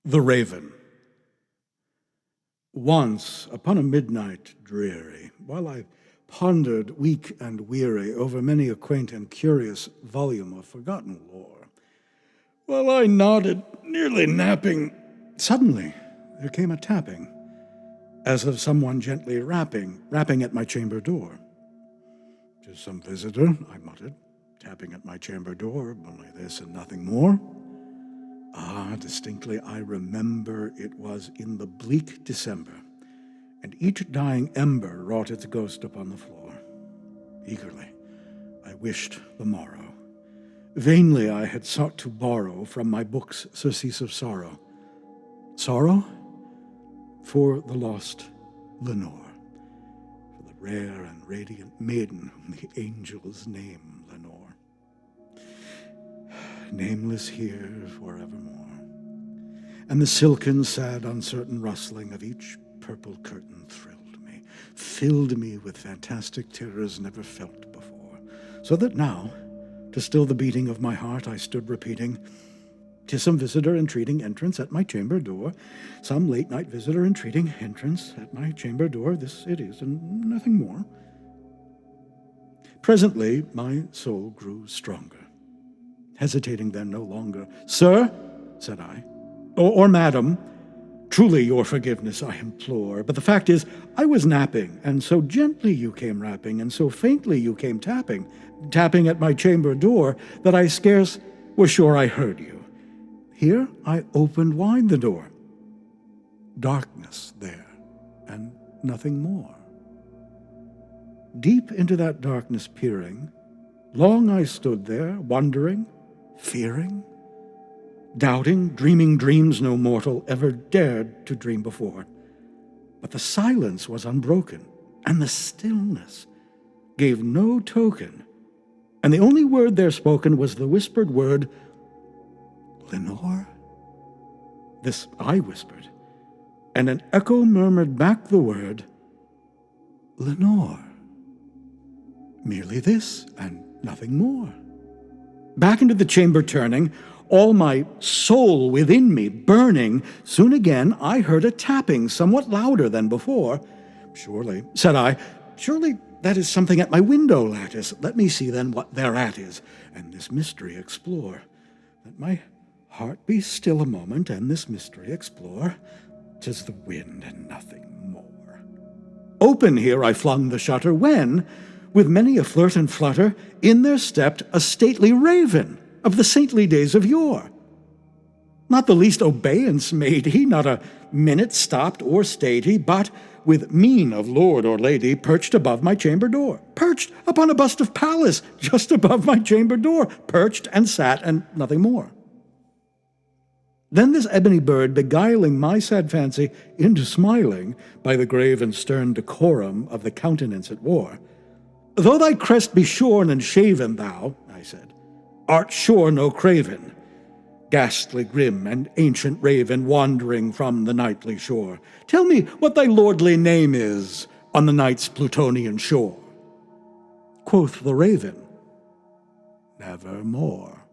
The Raven. Once, upon a midnight dreary, while I pondered weak and weary over many a quaint and curious volume of forgotten lore, while I nodded, nearly napping, suddenly there came a tapping, as of someone gently rapping at my chamber door. "'Tis some visitor," I muttered, tapping at my chamber door, "only this and nothing more." Ah, distinctly I remember it was in the bleak December, and each dying ember wrought its ghost upon the floor. Eagerly I wished the morrow. Vainly I had sought to borrow from my book's surcease of sorrow. Sorrow? For the lost Lenore, for the rare and radiant maiden whom the angels name Lenore. Nameless here forevermore. And the silken, sad, uncertain rustling of each purple curtain thrilled me, filled me with fantastic terrors never felt before, so that now, to still the beating of my heart, I stood repeating, "'Tis some visitor entreating entrance at my chamber door, some late-night visitor entreating entrance at my chamber door, this it is, and nothing more." Presently my soul grew stronger. Hesitating then no longer, "Sir," said I, or "Madam, truly your forgiveness I implore, but the fact is I was napping, and so gently you came rapping, and so faintly you came tapping at my chamber door, that I scarce was sure I heard you. Here I opened wide the door. Darkness there, and nothing more. Deep into that darkness peering, long I stood there, wondering, fearing, doubting, dreaming dreams no mortal ever dared to dream before. But the silence was unbroken, and the stillness gave no token, and the only word there spoken was the whispered word, "Lenore?" This I whispered, and an echo murmured back the word, "Lenore." Merely this, and nothing more. Back into the chamber turning, all my soul within me burning, soon again I heard a tapping somewhat louder than before. "Surely," said I, "surely that is something at my window lattice. Let me see then what thereat is, and this mystery explore. Let my heart be still a moment, and this mystery explore. 'Tis the wind and nothing more." Open here I flung the shutter, when, with many a flirt and flutter, in there stepped a stately raven of the saintly days of yore. Not the least obeisance made he, not a minute stopped or stayed he, but, with mien of lord or lady, perched above my chamber door, perched upon a bust of Pallas, just above my chamber door, perched and sat, and nothing more. Then this ebony bird, beguiling my sad fancy into smiling by the grave and stern decorum of the countenance it wore, "Though thy crest be shorn and shaven, thou," I said, "art sure no craven, ghastly grim and ancient raven, wandering from the nightly shore. Tell me what thy lordly name is on the night's Plutonian shore." Quoth the raven, "Nevermore."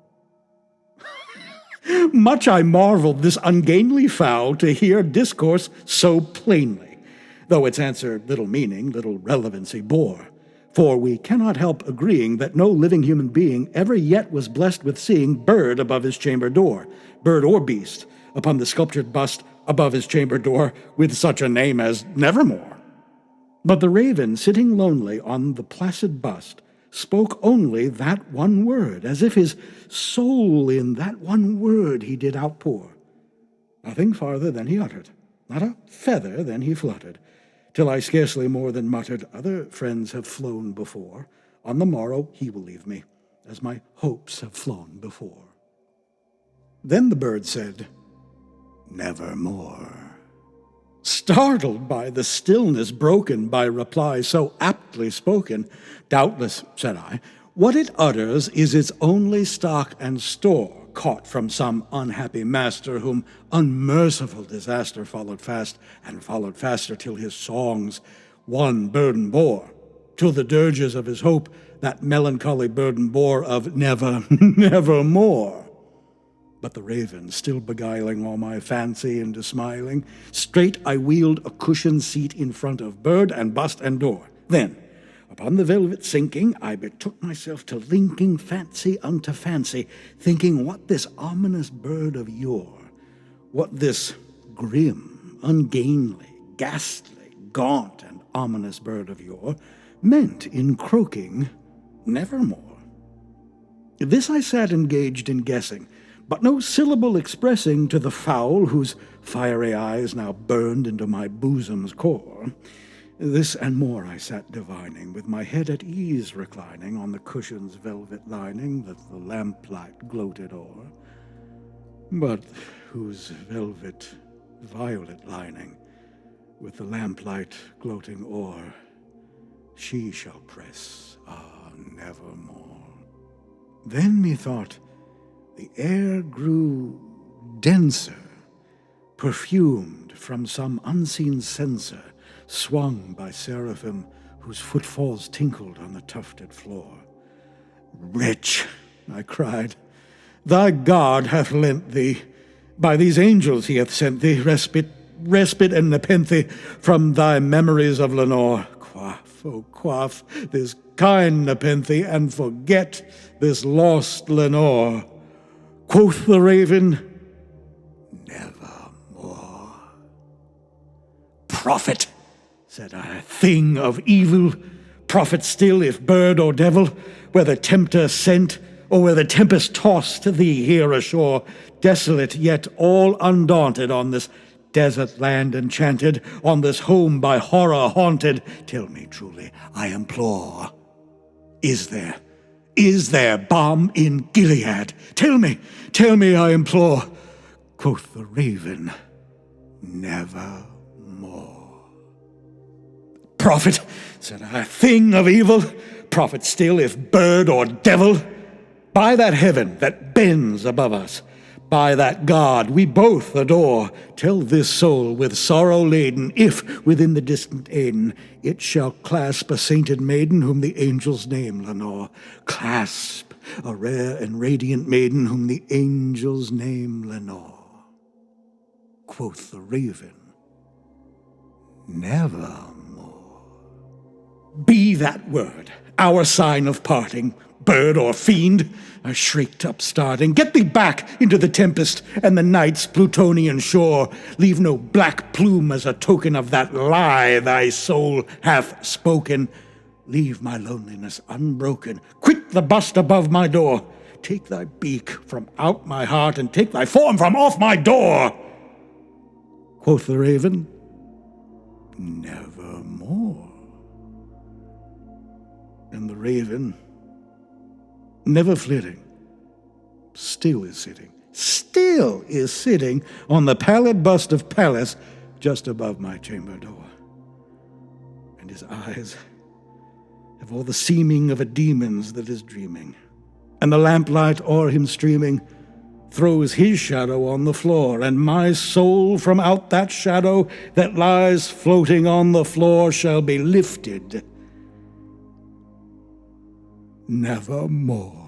Much I marveled this ungainly fowl to hear discourse so plainly, though its answer little meaning, little relevancy bore. For we cannot help agreeing that no living human being ever yet was blessed with seeing bird above his chamber door, bird or beast, upon the sculptured bust above his chamber door, with such a name as Nevermore. But the raven, sitting lonely on the placid bust, spoke only that one word, as if his soul in that one word he did outpour. Nothing farther than he uttered, not a feather than he fluttered, till I scarcely more than muttered, "Other friends have flown before. On the morrow he will leave me, as my hopes have flown before." Then the bird said, "Nevermore." Startled by the stillness broken by reply so aptly spoken, "Doubtless," said I, "what it utters is its only stock and store, caught from some unhappy master, whom unmerciful disaster followed fast, and followed faster, till his songs one burden bore, till the dirges of his hope that melancholy burden bore of never, nevermore." But the raven, still beguiling all my fancy into smiling, straight I wheeled a cushioned seat in front of bird and bust and door. Then, upon the velvet sinking, I betook myself to linking fancy unto fancy, thinking what this ominous bird of yore, what this grim, ungainly, ghastly, gaunt, and ominous bird of yore meant in croaking nevermore. This I sat engaged in guessing, but no syllable expressing to the fowl whose fiery eyes now burned into my bosom's core. This and more I sat divining, with my head at ease reclining on the cushion's velvet lining that the lamplight gloated o'er, but whose velvet violet lining, with the lamplight gloating o'er, she shall press, nevermore. Then methought the air grew denser, perfumed from some unseen censer, swung by seraphim whose footfalls tinkled on the tufted floor. "Wretch," I cried, "thy God hath lent thee, by these angels he hath sent thee, respite and nepenthe from thy memories of Lenore. Quaff, oh quaff, this kind nepenthe, and forget this lost Lenore." Quoth the raven, "Nevermore." "Prophet," said I, "thing of evil, prophet still, if bird or devil, whether tempter sent, or whether tempest tossed thee here ashore, desolate yet all undaunted on this desert land enchanted, on this home by horror haunted, tell me truly, I implore, is there balm in Gilead? Tell me, I implore." Quoth the raven, "Nevermore." "Prophet," said I, "thing of evil, prophet still, if bird or devil, by that heaven that bends above us, by that God we both adore, tell this soul with sorrow laden, if within the distant Aiden it shall clasp a sainted maiden whom the angels name Lenore. Clasp a rare and radiant maiden whom the angels name Lenore." Quoth the raven, "Nevermore." "Be that word our sign of parting, bird or fiend," I shrieked up starting. "Get thee back into the tempest and the night's Plutonian shore. Leave no black plume as a token of that lie thy soul hath spoken. Leave my loneliness unbroken. Quit the bust above my door. Take thy beak from out my heart and take thy form from off my door." Quoth the raven, "Nevermore." And the raven, never flitting, still is sitting on the pallid bust of Pallas just above my chamber door. And his eyes have all the seeming of a demon's that is dreaming, and the lamplight o'er him streaming throws his shadow on the floor, and my soul from out that shadow that lies floating on the floor shall be lifted nevermore.